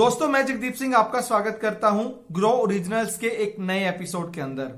दोस्तों मैं जगदीप सिंह आपका स्वागत करता हूं ग्रो ओरिजिनल्स के एक नए एपिसोड के अंदर।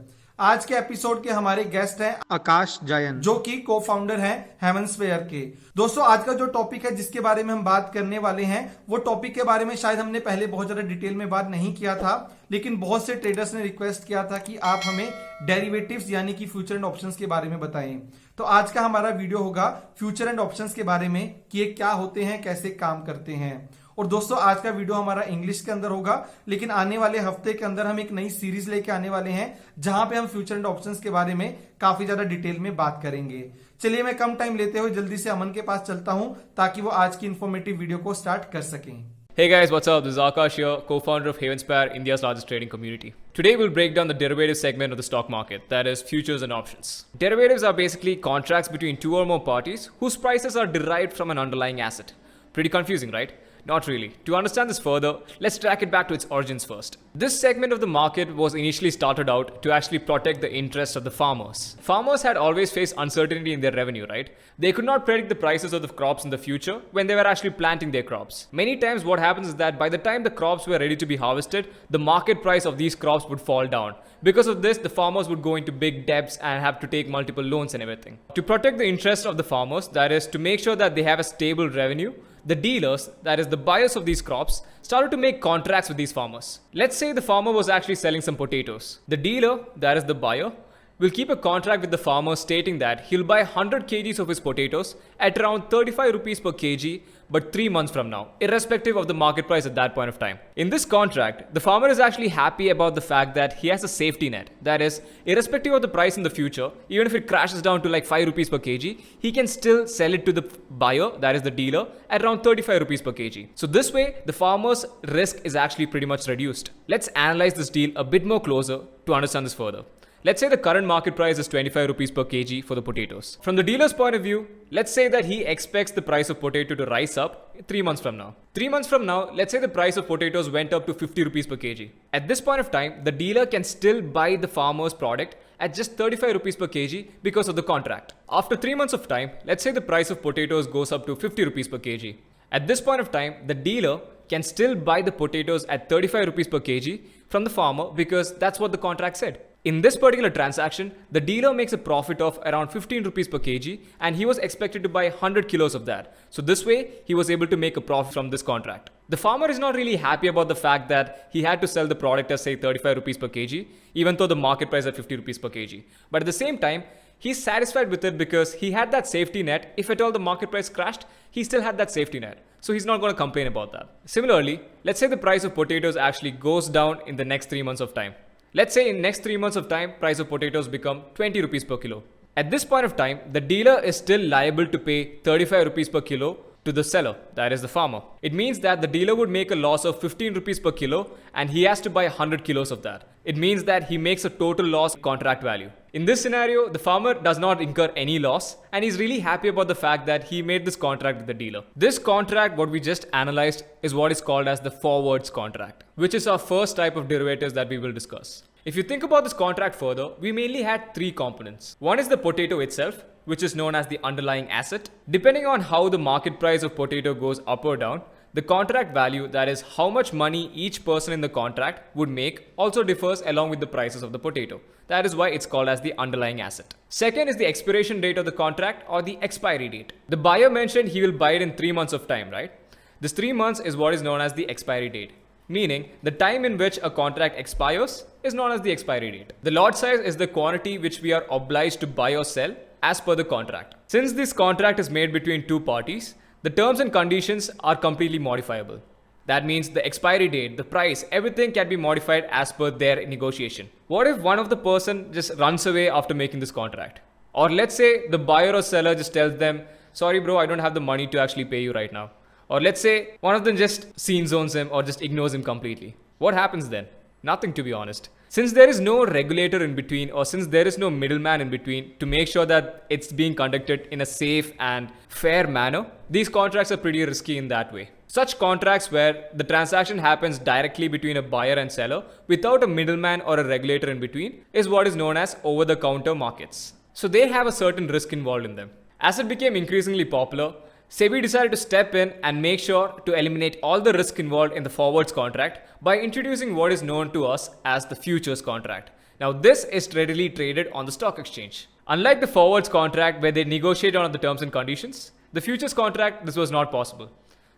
आज के एपिसोड के हमारे गेस्ट हैं आकाश जयन, जो कि को फाउंडर हैं हेवनस्फीयर के। दोस्तों आज का जो टॉपिक है जिसके बारे में हम बात करने वाले हैं, वो टॉपिक के बारे में शायद हमने पहले बहुत ज्यादा डिटेल में बात नहीं किया था, लेकिन बहुत से ट्रेडर्स ने रिक्वेस्ट किया था कि आप हमें डेरिवेटिव्स यानी कि फ्यूचर एंड ऑप्शंस के बारे में बताएं। तो आज का हमारा वीडियो होगा फ्यूचर एंड ऑप्शंस के बारे में कि ये क्या होते हैं, कैसे काम करते हैं। और दोस्तों आज का वीडियो हमारा इंग्लिश के अंदर होगा, लेकिन आने वाले हफ्ते के अंदर हम एक नई सीरीज लेके आने वाले हैं जहां पे हम फ्यूचर एंड ऑप्शंस के बारे में काफी ज्यादा डिटेल में बात करेंगे। चलिए मैं कम टाइम लेते हुए जल्दी से अमन के पास चलता हूं ताकि वो आज की इंफॉर्मेटिव वीडियो को स्टार्ट कर सकें। Hey guys, what's up? This is Akash here, co-founder of Heavenspire, India's largest trading community. Today we'll break down the derivative segment of the stock market, that is futures and options. Derivatives are basically contracts between two or more parties whose prices are derived from an underlying asset. Pretty confusing, right? Not really. To understand this further, let's track it back to its origins first. This segment of the market was initially started out to actually protect the interests of the farmers. Farmers had always faced uncertainty in their revenue, right? They could not predict the prices of the crops in the future when they were actually planting their crops. Many times what happens is that by the time the crops were ready to be harvested, the market price of these crops would fall down. Because of this, the farmers would go into big debts and have to take multiple loans and everything. To protect the interests of the farmers, that is, to make sure that they have a stable revenue, the dealers, that is the buyers of these crops, started to make contracts with these farmers. Let's say the farmer was actually selling some potatoes. The dealer, that is the buyer, will keep a contract with the farmer stating that he'll buy 100 kgs of his potatoes at around 35 rupees per kg, but 3 months from now, irrespective of the market price at that point of time. In this contract, the farmer is actually happy about the fact that he has a safety net. That is, irrespective of the price in the future, even if it crashes down to like 5 rupees per kg, he can still sell it to the buyer, that is the dealer, at around 35 rupees per kg. So this way, the farmer's risk is actually pretty much reduced. Let's analyze this deal a bit more closer to understand this further. Let's say the current market price is 25 rupees per kg for the potatoes. From the dealer's point of view, let's say that he expects the price of potato to rise up 3 months from now. 3 months from now, let's say the price of potatoes went up to 50 rupees per kg. At this point of time, the dealer can still buy the farmer's product at just 35 rupees per kg because of the contract. After 3 months of time, let's say the price of potatoes goes up to 50 rupees per kg. At this point of time, the dealer can still buy the potatoes at 35 rupees per kg from the farmer because that's what the contract said. In this particular transaction, the dealer makes a profit of around 15 rupees per kg and he was expected to buy 100 kilos of that. So this way, he was able to make a profit from this contract. The farmer is not really happy about the fact that he had to sell the product at say 35 rupees per kg, even though the market price is at 50 rupees per kg. But at the same time, he's satisfied with it because he had that safety net. If at all the market price crashed, he still had that safety net. So he's not going to complain about that. Similarly, let's say the price of potatoes actually goes down in the next 3 months of time. Let's say in next 3 months of time, price of potatoes become 20 rupees per kilo. At this point of time, the dealer is still liable to pay 35 rupees per kilo to the seller, that is the farmer. It means that the dealer would make a loss of 15 rupees per kilo and he has to buy 100 kilos of that. It means that he makes a total loss contract value. In this scenario, the farmer does not incur any loss and he's really happy about the fact that he made this contract with the dealer. This contract, what we just analyzed, is what is called as the forwards contract, which is our first type of derivatives that we will discuss. If you think about this contract further, we mainly had 3 components. One is the potato itself, which is known as the underlying asset. Depending on how the market price of potato goes up or down, the contract value, that is how much money each person in the contract would make, also differs along with the prices of the potato. That is why it's called as the underlying asset. Second is the expiration date of the contract or the expiry date. The buyer mentioned he will buy it in 3 months of time, right? This 3 months is what is known as the expiry date, meaning the time in which a contract expires is known as the expiry date. The lot size is the quantity which we are obliged to buy or sell as per the contract. Since this contract is made between 2 parties, the terms and conditions are completely modifiable. That means the expiry date, the price, everything can be modified as per their negotiation. What if one of the person just runs away after making this contract? Or let's say the buyer or seller just tells them, sorry bro, I don't have the money to actually pay you right now. Or let's say one of them just scene zones him or just ignores him completely. What happens then? Nothing, to be honest. Since there is no regulator in between, or since there is no middleman in between to make sure that it's being conducted in a safe and fair manner, these contracts are pretty risky in that way. Such contracts where the transaction happens directly between a buyer and seller without a middleman or a regulator in between is what is known as over-the-counter markets. So they have a certain risk involved in them. As it became increasingly popular, SEBI decided to step in and make sure to eliminate all the risk involved in the forwards contract by introducing what is known to us as the futures contract. Now, this is readily traded on the stock exchange. Unlike the forwards contract where they negotiate on the terms and conditions, the futures contract, this was not possible.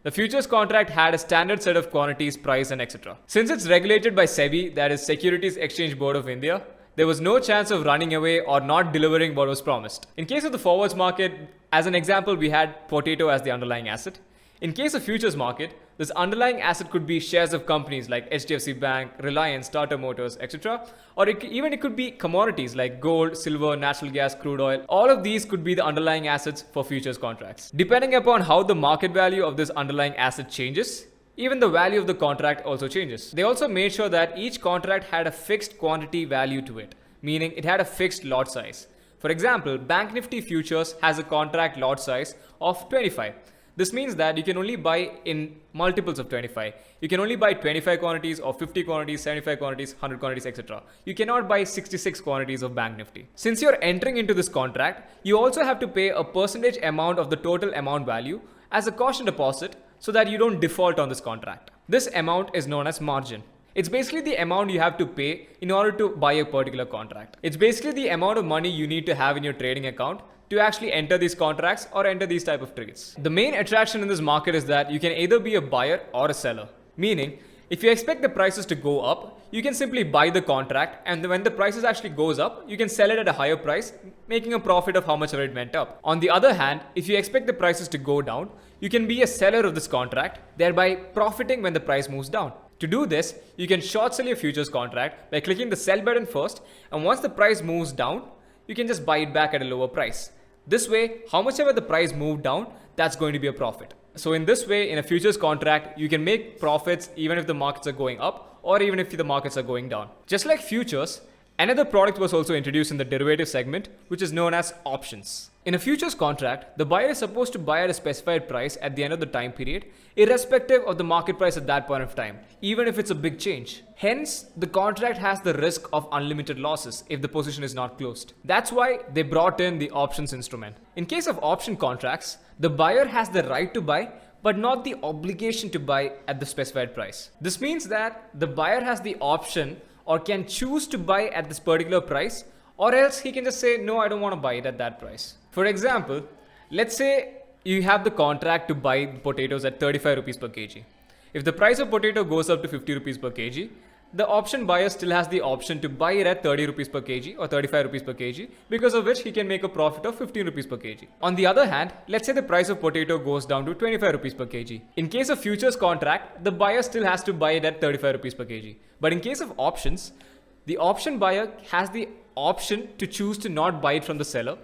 The futures contract had a standard set of quantities, price, and etc. Since it's regulated by SEBI, that is Securities Exchange Board of India, there was no chance of running away or not delivering what was promised. In case of the forwards market, as an example, we had potato as the underlying asset. In case of futures market, this underlying asset could be shares of companies like HDFC Bank, Reliance, Tata Motors, etc. Or it could be commodities like gold, silver, natural gas, crude oil. All of these could be the underlying assets for futures contracts. Depending upon how the market value of this underlying asset changes, even the value of the contract also changes. They also made sure that each contract had a fixed quantity value to it, meaning it had a fixed lot size. For example, Bank Nifty Futures has a contract lot size of 25. This means that you can only buy in multiples of 25. You can only buy 25 quantities or 50 quantities, 75 quantities, 100 quantities, etc. You cannot buy 66 quantities of Bank Nifty. Since you're entering into this contract, you also have to pay a percentage amount of the total amount value as a caution deposit so that you don't default on this contract. This amount is known as margin. It's basically the amount you have to pay in order to buy a particular contract. It's basically the amount of money you need to have in your trading account to actually enter these contracts or enter these type of trades. The main attraction in this market is that you can either be a buyer or a seller. Meaning, if you expect the prices to go up, you can simply buy the contract, and when the prices actually goes up, you can sell it at a higher price, making a profit of how much it went up. On the other hand, if you expect the prices to go down, you can be a seller of this contract, thereby profiting when the price moves down. To do this, you can short sell your futures contract by clicking the sell button first, and once the price moves down, you can just buy it back at a lower price. This way, how much ever the price moved down, that's going to be a profit. So in this way, in a futures contract, you can make profits even if the markets are going up or even if the markets are going down. Just like futures, another product was also introduced in the derivative segment, which is known as options. In a futures contract, the buyer is supposed to buy at a specified price at the end of the time period, irrespective of the market price at that point of time, even if it's a big change. Hence, the contract has the risk of unlimited losses if the position is not closed. That's why they brought in the options instrument. In case of option contracts, the buyer has the right to buy, but not the obligation to buy at the specified price. This means that the buyer has the option or can choose to buy at this particular price, or else he can just say, no, I don't want to buy it at that price. For example, let's say you have the contract to buy potatoes at 35 rupees per kg. If the price of potato goes up to 50 rupees per kg, the option buyer still has the option to buy it at 30 rupees per kg or 35 rupees per kg, because of which he can make a profit of 15 rupees per kg. On the other hand, let's say the price of potato goes down to 25 rupees per kg. In case of futures contract, the buyer still has to buy it at 35 rupees per kg. But in case of options, the option buyer has the option to choose to not buy it from the seller,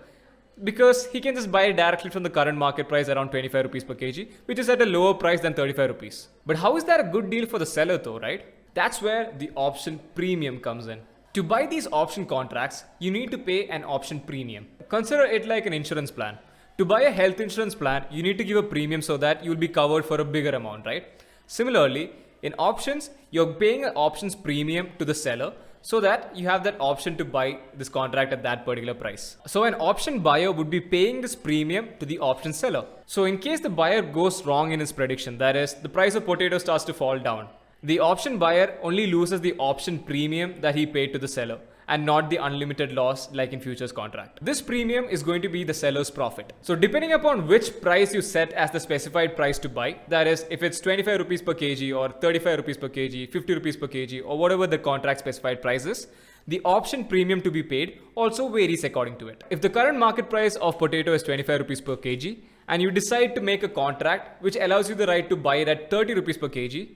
because he can just buy it directly from the current market price around 25 rupees per kg, which is at a lower price than 35 rupees. But how is that a good deal for the seller though, right? That's where the option premium comes in. To buy these option contracts, you need to pay an option premium. Consider it like an insurance plan. To buy a health insurance plan, you need to give a premium so that you'll be covered for a bigger amount, right? Similarly, in options, you're paying an options premium to the seller so that you have that option to buy this contract at that particular price. So an option buyer would be paying this premium to the option seller. So in case the buyer goes wrong in his prediction, that is, the price of potato starts to fall down, the option buyer only loses the option premium that he paid to the seller and not the unlimited loss like in futures contract. This premium is going to be the seller's profit. So depending upon which price you set as the specified price to buy, that is, if it's 25 rupees per kg or 35 rupees per kg, 50 rupees per kg, or whatever the contract specified price is, the option premium to be paid also varies according to it. If the current market price of potato is 25 rupees per kg and you decide to make a contract which allows you the right to buy it at 30 rupees per kg,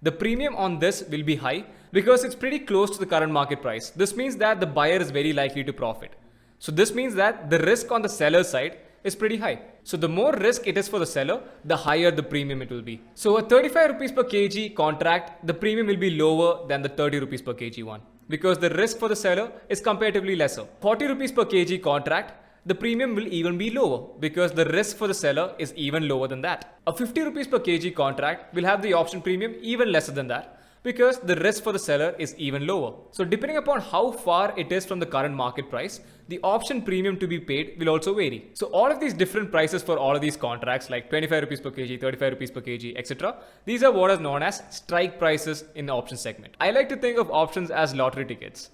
the premium on this will be high because it's pretty close to the current market price. This means that the buyer is very likely to profit. So this means that the risk on the seller's side is pretty high. So the more risk it is for the seller, the higher the premium it will be. So a 35 rupees per kg contract, the premium will be lower than the 30 rupees per kg one, because the risk for the seller is comparatively lesser. 40 rupees per kg contract, the premium will even be lower because the risk for the seller is even lower than that. A 50 rupees per kg contract will have the option premium even lesser than that, because the risk for the seller is even lower. So depending upon how far it is from the current market price, the option premium to be paid will also vary. So all of these different prices for all of these contracts like 25 rupees per kg, 35 rupees per kg, etc. These are what is known as strike prices in the option segment. I like to think of options as lottery tickets.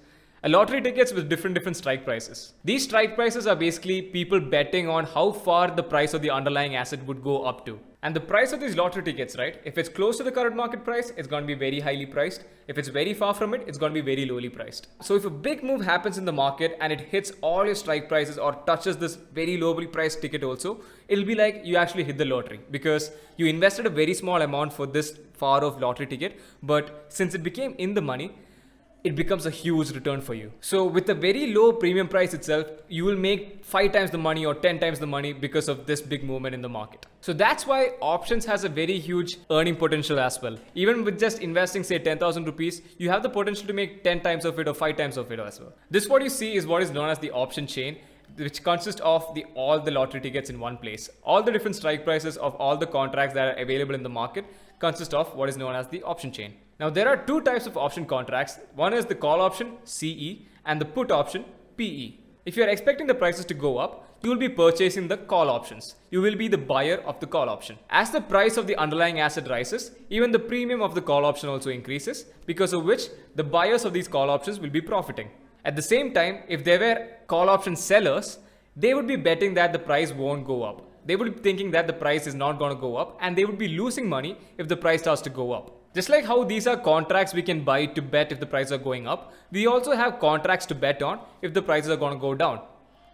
A lottery tickets with different strike prices. These strike prices are basically people betting on how far the price of the underlying asset would go up to. And the price of these lottery tickets, right? If it's close to the current market price, it's going to be very highly priced. If it's very far from it, it's going to be very lowly priced. So if a big move happens in the market and it hits all your strike prices or touches this very lowly priced ticket also, it'll be like you actually hit the lottery because you invested a very small amount for this far of lottery ticket. But since it became in the money, it becomes a huge return for you. So with a very low premium price itself, you will make 5 times the money or 10 times the money because of this big movement in the market. So that's why options has a very huge earning potential as well. Even with just investing say 10,000 rupees, you have the potential to make 10 times of it or 5 times of it as well. This what you see is what is known as the option chain, which consists of all the lottery tickets in one place. All the different strike prices of all the contracts that are available in the market consist of what is known as the option chain. Now there are 2 types of option contracts. One is the call option CE and the put option PE. If you are expecting the prices to go up, you will be purchasing the call options. You will be the buyer of the call option. As the price of the underlying asset rises, even the premium of the call option also increases, because of which the buyers of these call options will be profiting. At the same time, if they were call option sellers, they would be betting that the price won't go up. They would be thinking that the price is not going to go up and they would be losing money if the price starts to go up. Just like how these are contracts we can buy to bet if the prices are going up, we also have contracts to bet on if the prices are going to go down.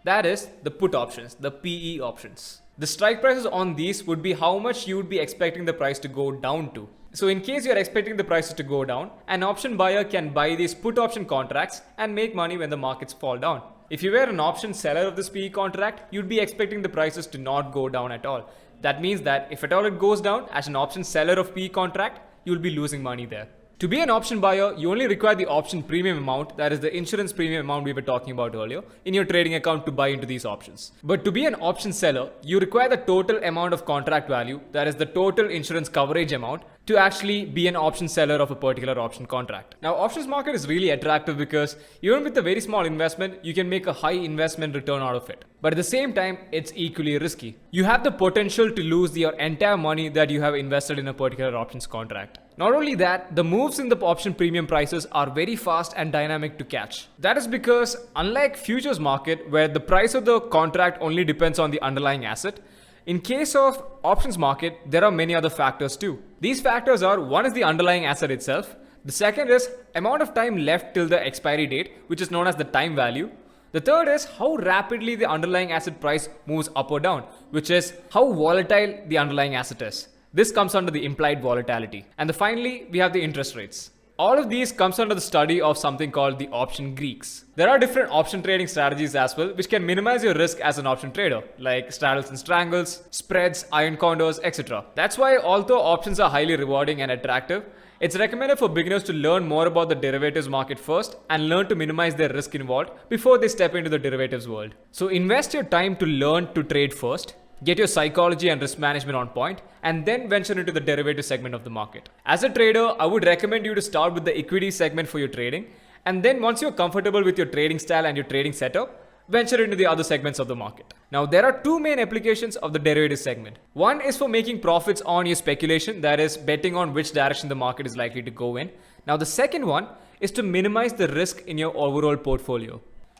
That is the put options, the PE options. The strike prices on these would be how much you would be expecting the price to go down to. So in case you are expecting the prices to go down, an option buyer can buy these put option contracts and make money when the markets fall down. If you were an option seller of this PE contract, you'd be expecting the prices to not go down at all. That means that if at all it goes down, as an option seller of PE contract, you'll be losing money there. To be an option buyer, you only require the option premium amount, that is the insurance premium amount we were talking about earlier, in your trading account to buy into these options. But to be an option seller, you require the total amount of contract value, that is the total insurance coverage amount, to actually be an option seller of a particular option contract. Now, options market is really attractive because even with a very small investment, you can make a high investment return out of it. But at the same time, it's equally risky. You have the potential to lose your entire money that you have invested in a particular options contract. Not only that, the moves in the option premium prices are very fast and dynamic to catch. That is because unlike futures market, where the price of the contract only depends on the underlying asset, in case of options market, there are many other factors too. These factors are, one is the underlying asset itself. The second is amount of time left till the expiry date, which is known as the time value. The third is how rapidly the underlying asset price moves up or down, which is how volatile the underlying asset is. This comes under the implied volatility. And finally, we have the interest rates. All of these comes under the study of something called the option Greeks. There are different option trading strategies as well, which can minimize your risk as an option trader, like straddles and strangles, spreads, iron condors, etc. That's why although options are highly rewarding and attractive, it's recommended for beginners to learn more about the derivatives market first and learn to minimize their risk involved before they step into the derivatives world. So invest your time to learn to trade first. Get your psychology and risk management on point, and then venture into the derivative segment of the market. As a trader, I would recommend you to start with the equity segment for your trading, and then once you're comfortable with your trading style and your trading setup, venture into the other segments of the market. Now, there are 2 main applications of the derivative segment. One is for making profits on your speculation, that is betting on which direction the market is likely to go in. Now, the second one is to minimize the risk in your overall portfolio.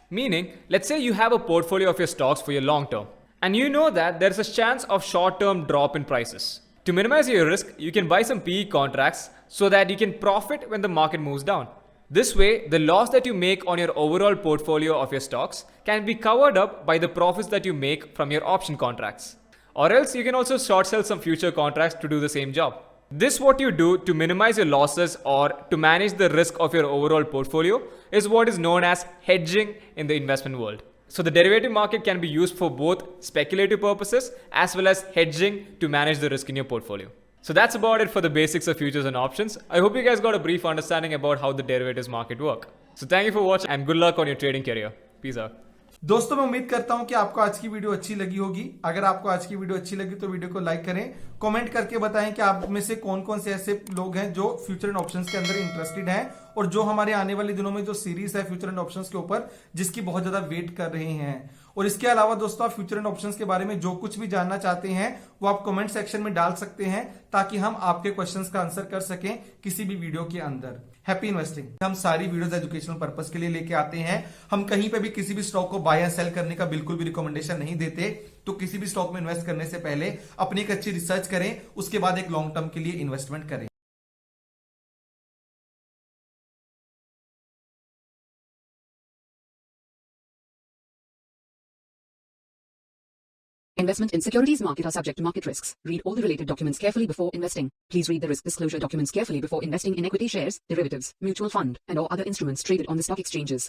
Meaning, let's say you have a portfolio of your stocks for your long term, and you know that there is a chance of short-term drop in prices. To minimize your risk, you can buy some PE contracts so that you can profit when the market moves down. This way, the loss that you make on your overall portfolio of your stocks can be covered up by the profits that you make from your option contracts. Or else you can also short sell some future contracts to do the same job. This what you do to minimize your losses or to manage the risk of your overall portfolio is what is known as hedging in the investment world. So the derivative market can be used for both speculative purposes as well as hedging to manage the risk in your portfolio. So that's about it for the basics of futures and options. I hope you guys got a brief understanding about how the derivatives market work. So thank you for watching and good luck on your trading career. Peace out. दोस्तों मैं उम्मीद करता हूं कि आपको आज की video अच्छी लगी होगी। अगर आपको आज की वीडियो अच्छी लगी तो वीडियो को लाइक करें, कमेंट करके बताएं कि आप में से कौन कौन से ऐसे लोग हैं जो फ्यूचर एंड ऑप्शंस के अंदर इंटरेस्टेड हैं और जो हमारे आने वाले दिनों में जो सीरीज है फ्यूचर एंड ऑप्शंस के ऊपर जिसकी बहुत ज्यादा वेट कर रहे हैं। और इसके अलावा दोस्तों आप फ्यूचर एंड ऑप्शंस के बारे में जो कुछ भी जानना चाहते हैं वो आप कमेंट सेक्शन में डाल सकते हैं ताकि हम आपके क्वेश्चंस का आंसर कर सकें किसी भी वीडियो के अंदर। Happy investing. हम सारी वीडियोस एजुकेशनल पर्पस के लिए लेके आते हैं। हम कहीं पे भी किसी भी स्टॉक को बाय या सेल करने का बिल्कुल भी रिकमेंडेशन नहीं देते। तो किसी भी स्टॉक में इन्वेस्ट करने से पहले अपनी एक अच्छी रिसर्च करें, उसके बाद एक लॉन्ग टर्म के लिए इन्वेस्टमेंट करें। Investment in securities market are subject to market risks. Read all the related documents carefully before investing. Please read the risk disclosure documents carefully before investing in equity shares, derivatives, mutual fund, and or other instruments traded on the stock exchanges.